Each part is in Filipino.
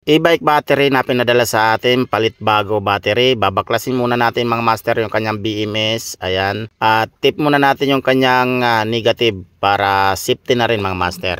e-bike battery na pinadala sa atin, palit bago battery. Babaklasin muna natin mga master yung kanyang BMS. Ayan. At tip muna natin yung kanyang negative para safety na rin mga master.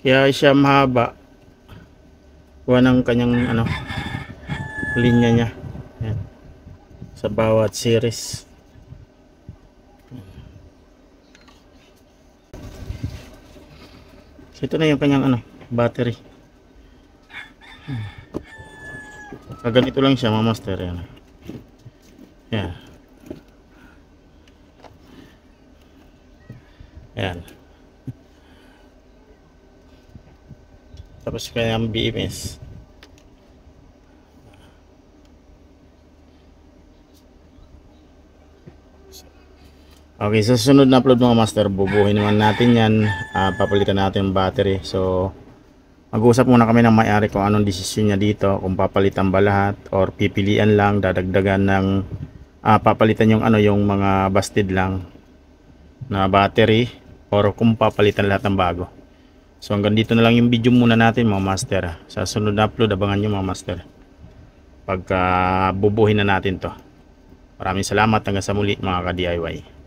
Kaya siya mahaba. Kuha ng kanyang linya niya. Ayan. Sa bawat series. So, ito na yung kanyang battery. Ganito lang siya mga master. Ayan. Ayan. Ayan. Tapos kanyang BMS. Okay, sa susunod na upload mga master, bubuhin naman natin yan. Papalitan natin yung battery. So mag-usap muna kami ng may-ari kung anong desisyon niya dito, kung papalitan ba lahat or pipilian lang, dadagdagan ng papalitan yung yung mga busted lang na battery, or kung papalitan lahat ng bago. So hanggang dito na lang yung video muna natin mga master. Sa sunod na upload, abangan nyo mga master pagka bubuhin na natin to. Maraming salamat, hanggang sa muli mga ka-DIY.